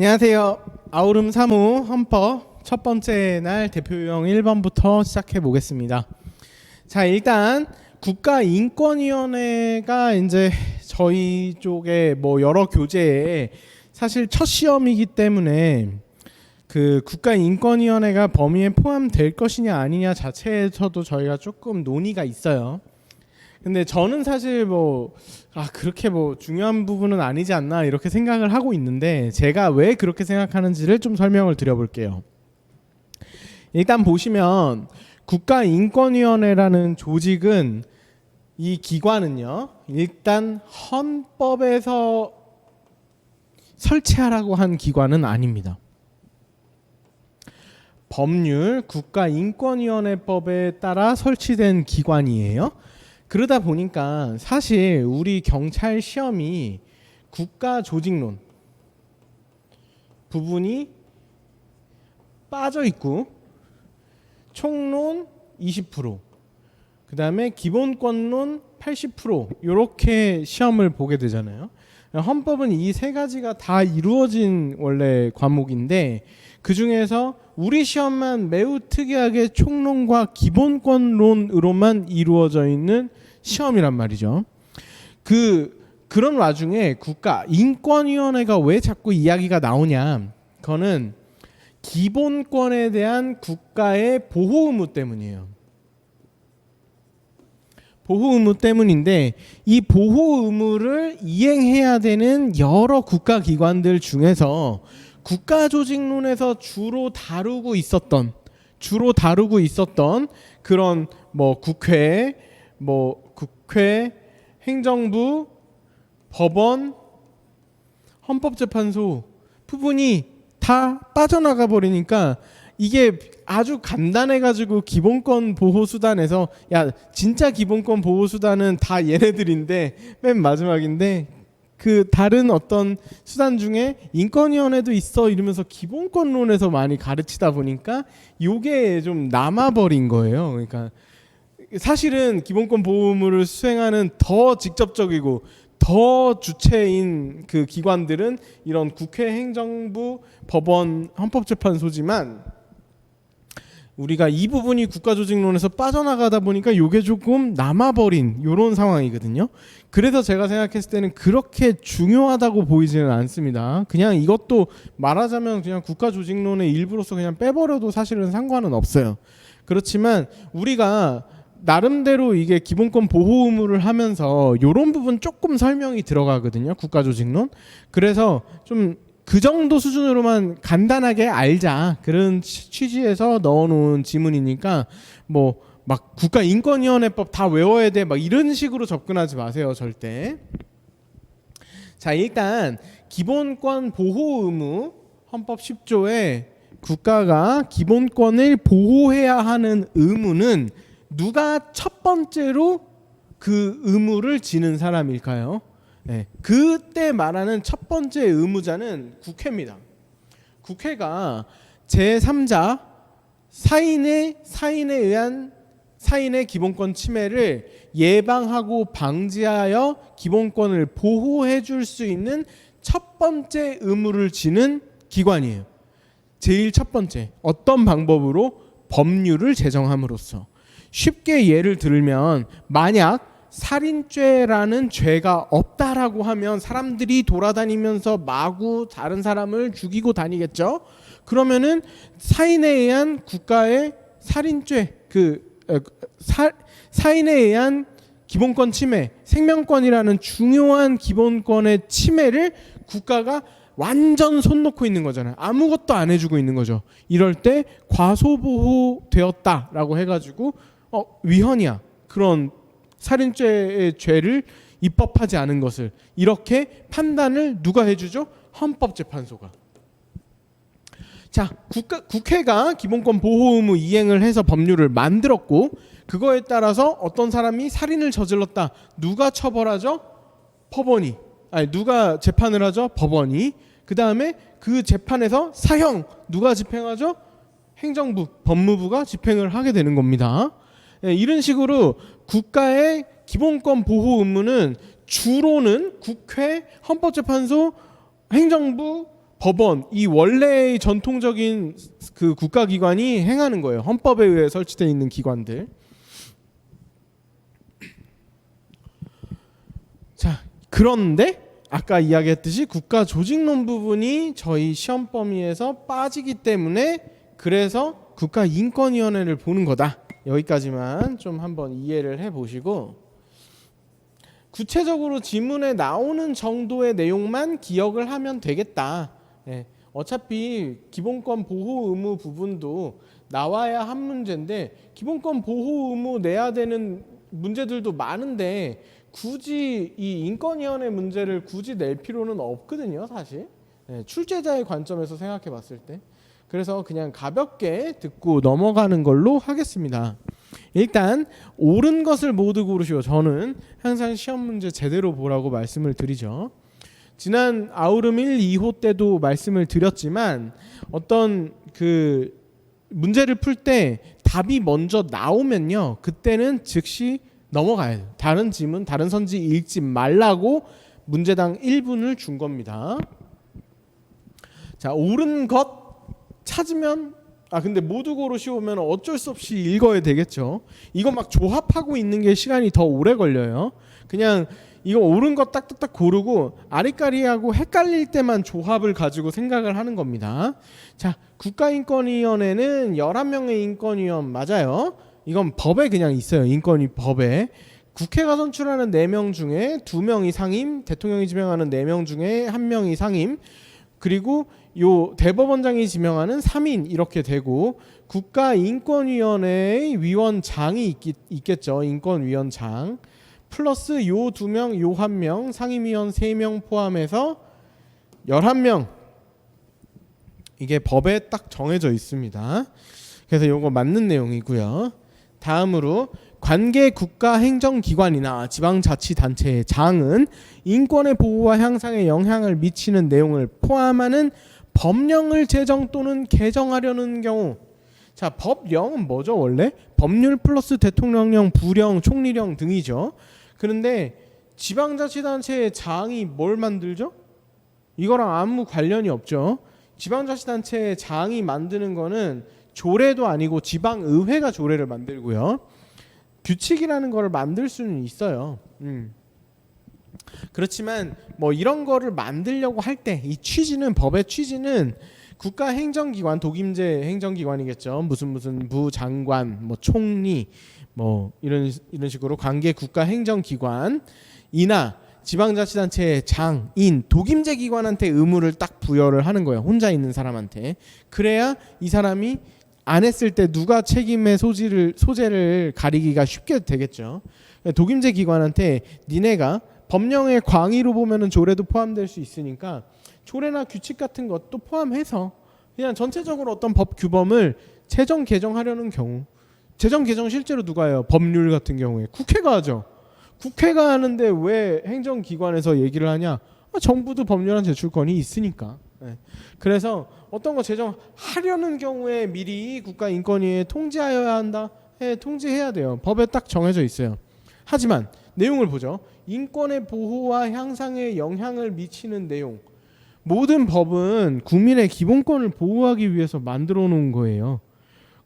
안녕하세요. 아우름 사무 헌법 첫 번째 날 대표 유형 1번부터 시작해 보겠습니다. 자, 일단 국가인권위원회가 이제 저희 쪽에 뭐 여러 교재에 사실 첫 시험이기 때문에 그 국가인권위원회가 범위에 포함될 것이냐 아니냐 자체에서도 저희가 조금 논의가 있어요. 근데 저는 사실 그렇게 중요한 부분은 아니지 않나 이렇게 생각을 하고 있는데, 제가 왜 그렇게 생각하는지를 좀 설명을 드려볼게요. 일단 보시면 국가인권위원회라는 조직은, 이 기관은요, 일단 헌법에서 설치하라고 한 기관은 아닙니다. 법률 국가인권위원회법에 따라 설치된 기관이에요. 그러다 보니까 사실 우리 경찰 시험이 국가조직론 부분이 빠져 있고, 총론 20%, 그 다음에 기본권론 80% 이렇게 시험을 보게 되잖아요. 헌법은 이 세 가지가 다 이루어진 원래 과목인데, 그 중에서 우리 시험만 매우 특이하게 총론과 기본권론으로만 이루어져 있는 시험이란 말이죠. 그런 와중에 국가인권위원회가 왜 자꾸 이야기가 나오냐, 그거는 기본권에 대한 국가의 보호 의무 때문이에요. 보호 의무 때문인데, 이 보호 의무를 이행해야 되는 여러 국가기관들 중에서 국가조직론에서 주로 다루고 있었던 그런 국회, 행정부, 법원, 헌법재판소 부분이 다 빠져나가 버리니까, 이게 아주 간단해가지고 기본권 보호수단에서, 야 진짜 기본권 보호수단은 다 얘네들인데 맨 마지막인데, 그 다른 어떤 수단 중에 인권위원회도 있어 이러면서 기본권론에서 많이 가르치다 보니까 요게 좀 남아버린 거예요. 그러니까 사실은 기본권 보호 의무를 수행하는 더 직접적이고 더 주체인 그 기관들은 이런 국회, 행정부, 법원, 헌법재판소지만, 우리가 이 부분이 국가조직론에서 빠져나가다 보니까 요게 조금 남아버린 요런 상황이거든요. 그래서 제가 생각했을 때는 그렇게 중요하다고 보이지는 않습니다. 그냥 이것도 말하자면 그냥 국가조직론의 일부로서 그냥 빼버려도 사실은 상관은 없어요. 그렇지만 우리가 나름대로 이게 기본권 보호 의무를 하면서 요런 부분 조금 설명이 들어가거든요, 국가조직론. 그래서 좀 그 정도 수준으로만 간단하게 알자, 그런 취지에서 넣어놓은 지문이니까 국가인권위원회법 다 외워야 돼 이런 식으로 접근하지 마세요, 절대. 자, 일단 기본권 보호 의무, 헌법 10조에 국가가 기본권을 보호해야 하는 의무는 누가 첫 번째로 그 의무를 지는 사람일까요? 네, 그때 말하는 첫 번째 의무자는 국회입니다. 국회가 제3자 사인에 의한 사인의 기본권 침해를 예방하고 방지하여 기본권을 보호해 줄 수 있는 첫 번째 의무를 지는 기관이에요. 제일 첫 번째, 어떤 방법으로? 법률을 제정함으로써. 쉽게 예를 들면, 만약 살인죄라는 죄가 없다라고 하면 사람들이 돌아다니면서 마구 다른 사람을 죽이고 다니겠죠. 그러면은 사인에 의한 국가의 살인죄, 사인에 의한 기본권 침해, 생명권이라는 중요한 기본권의 침해를 국가가 완전 손 놓고 있는 거잖아요. 아무것도 안 해주고 있는 거죠. 이럴 때 과소보호되었다라고 해가지고 위헌이야, 그런 살인죄의 죄를 입법하지 않은 것을, 이렇게 판단을 누가 해주죠? 헌법재판소가. 자, 국회가 기본권 보호 의무 이행을 해서 법률을 만들었고, 그거에 따라서 어떤 사람이 살인을 저질렀다, 누가 처벌하죠? 법원이. 누가 재판을 하죠? 법원이. 그 다음에 그 재판에서 사형 누가 집행하죠? 행정부, 법무부가 집행을 하게 되는 겁니다. 이런 식으로 국가의 기본권 보호 의무는 주로는 국회, 헌법재판소, 행정부, 법원, 이 원래의 전통적인 그 국가기관이 행하는 거예요. 헌법에 의해 설치되어 있는 기관들. 자, 그런데 아까 이야기했듯이 국가조직론 부분이 저희 시험 범위에서 빠지기 때문에 그래서 국가인권위원회를 보는 거다. 여기까지만 좀 한번 이해를 해보시고, 구체적으로 지문에 나오는 정도의 내용만 기억을 하면 되겠다. 예, 어차피 기본권 보호 의무 부분도 나와야 한 문제인데 기본권 보호 의무 내야 되는 문제들도 많은데 굳이 이 인권위원회 문제를 굳이 낼 필요는 없거든요, 사실. 예, 출제자의 관점에서 생각해 봤을 때. 그래서 그냥 가볍게 듣고 넘어가는 걸로 하겠습니다. 일단 옳은 것을 모두 고르시오. 저는 항상 시험 문제 제대로 보라고 말씀을 드리죠. 지난 아우름 1, 2호 때도 말씀을 드렸지만 어떤 그 문제를 풀 때 답이 먼저 나오면요, 그때는 즉시 넘어가야 돼요. 다른 지문, 다른 선지 읽지 말라고 문제당 1분을 준 겁니다. 자, 옳은 것 찾으면, 근데 모두 고르시오면 어쩔 수 없이 읽어야 되겠죠. 이거 막 조합하고 있는 게 시간이 더 오래 걸려요. 그냥 이거 옳은 것 딱딱딱 고르고 아리까리하고 헷갈릴 때만 조합을 가지고 생각을 하는 겁니다. 자, 국가인권위원회는 11명의 인권위원 맞아요. 이건 법에 그냥 있어요. 인권위 법에. 국회가 선출하는 4명 중에 2명이 상임, 대통령이 지명하는 4명 중에 1명이 상임, 그리고 요 대법원장이 지명하는 3인 이렇게 되고, 국가인권위원회의 위원장이 있겠죠. 인권위원장 플러스 요 2명, 요 1명, 상임위원 3명 포함해서 11명. 이게 법에 딱 정해져 있습니다. 그래서 요거 맞는 내용이고요. 다음으로 관계 국가행정기관이나 지방자치단체의 장은 인권의 보호와 향상에 영향을 미치는 내용을 포함하는 법령을 제정 또는 개정하려는 경우. 자, 법령은 뭐죠? 원래 법률 플러스 대통령령, 부령, 총리령 등이죠. 그런데 지방자치단체의 장이 뭘 만들죠? 이거랑 아무 관련이 없죠. 지방자치단체의 장이 만드는 거는 조례도 아니고 지방의회가 조례를 만들고요. 규칙이라는 거를 만들 수는 있어요. 그렇지만 뭐 이런 거를 만들려고 할 때 이 취지는, 법의 취지는 국가행정기관, 독임제 행정기관이겠죠. 무슨 부장관, 뭐 총리, 뭐 이런 식으로 관계 국가행정기관이나 지방자치단체의 장인, 독임제 기관한테 의무를 딱 부여를 하는 거예요. 혼자 있는 사람한테. 그래야 이 사람이 안 했을 때 누가 책임의 소재를 가리기가 쉽게 되겠죠. 독임제 기관한테 니네가 법령의 광의로 보면은 조례도 포함될 수 있으니까 조례나 규칙 같은 것도 포함해서 그냥 전체적으로 어떤 법 규범을 제정 개정하려는 경우, 제정 개정 실제로 누가 해요? 법률 같은 경우에 국회가 하죠. 국회가 하는데 왜 행정기관에서 얘기를 하냐? 정부도 법률안 제출권이 있으니까. 그래서 어떤 거 제정하려는 경우에 미리 국가인권위에 통지하여야 한다. 통지해야 돼요. 법에 딱 정해져 있어요. 하지만 내용을 보죠. 인권의 보호와 향상에 영향을 미치는 내용. 모든 법은 국민의 기본권을 보호하기 위해서 만들어 놓은 거예요.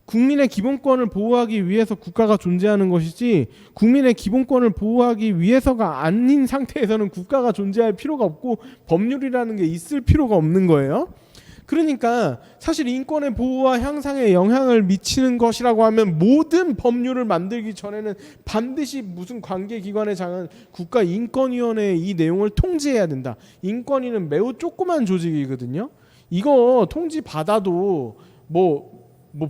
국민의 기본권을 보호하기 위해서 국가가 존재하는 것이지, 국민의 기본권을 보호하기 위해서가 아닌 상태에서는 국가가 존재할 필요가 없고 법률이라는 게 있을 필요가 없는 거예요. 그러니까 사실 인권의 보호와 향상에 영향을 미치는 것이라고 하면 모든 법률을 만들기 전에는 반드시 무슨 관계기관의 장은 국가인권위원회에 이 내용을 통지해야 된다. 인권위는 매우 조그만 조직이거든요. 이거 통지 받아도 뭐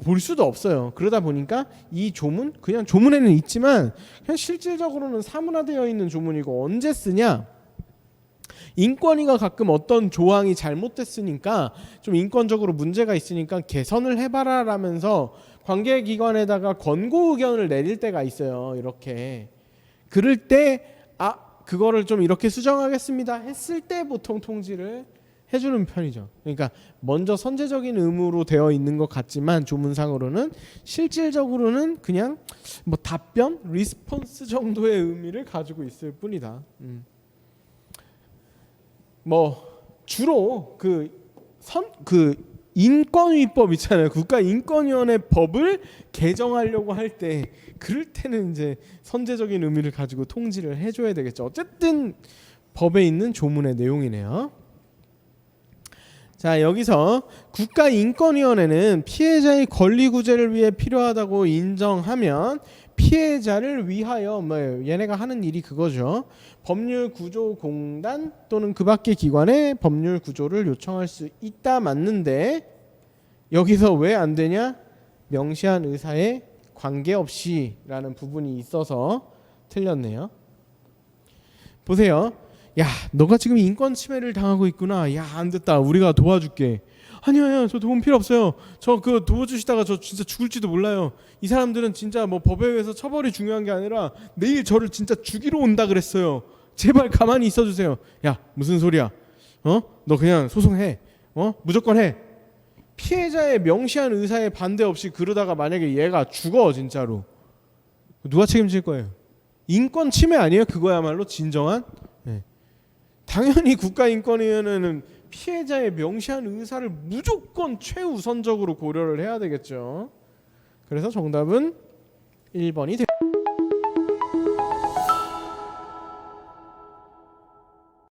볼 수도 없어요. 그러다 보니까 이 조문, 그냥 조문에는 있지만 그냥 실질적으로는 사문화되어 있는 조문이고, 언제 쓰냐? 인권위가 가끔 어떤 조항이 잘못됐으니까 좀 인권적으로 문제가 있으니까 개선을 해봐라 라면서 관계기관에다가 권고 의견을 내릴 때가 있어요. 이렇게 그럴 때 그거를 좀 이렇게 수정하겠습니다 했을 때 보통 통지를 해주는 편이죠. 그러니까 먼저 선제적인 의무로 되어 있는 것 같지만 조문상으로는 실질적으로는 그냥 뭐 답변, 리스폰스 정도의 의미를 가지고 있을 뿐이다. 뭐 주로 그 인권위법 있잖아요. 국가인권위원회 법을 개정하려고 할 때 그럴 때는 이제 선제적인 의미를 가지고 통지를 해줘야 되겠죠. 어쨌든 법에 있는 조문의 내용이네요. 자, 여기서 국가인권위원회는 피해자의 권리 구제를 위해 필요하다고 인정하면 피해자를 위하여 얘네가 하는 일이 그거죠. 법률구조공단 또는 그 밖의 기관에 법률구조를 요청할 수 있다 맞는데 여기서 왜 안 되냐? 명시한 의사에 관계없이라는 부분이 있어서 틀렸네요. 보세요. 야, 너가 지금 인권 침해를 당하고 있구나. 야, 안 됐다. 우리가 도와줄게. 아니요, 저 도움 필요 없어요. 저 그 도와주시다가 저 진짜 죽을지도 몰라요. 이 사람들은 진짜 뭐 법에 의해서 처벌이 중요한 게 아니라 내일 저를 진짜 죽이러 온다 그랬어요. 제발 가만히 있어주세요. 야, 무슨 소리야? 너 그냥 소송해. 무조건 해. 피해자의 명시한 의사에 반대 없이 그러다가 만약에 얘가 죽어 진짜로. 누가 책임질 거예요? 인권 침해 아니에요? 그거야말로 진정한. 네. 당연히 국가인권위원회는 피해자의 명시한 의사를 무조건 최우선적으로 고려를 해야 되겠죠. 그래서 정답은 1번이 됩니다.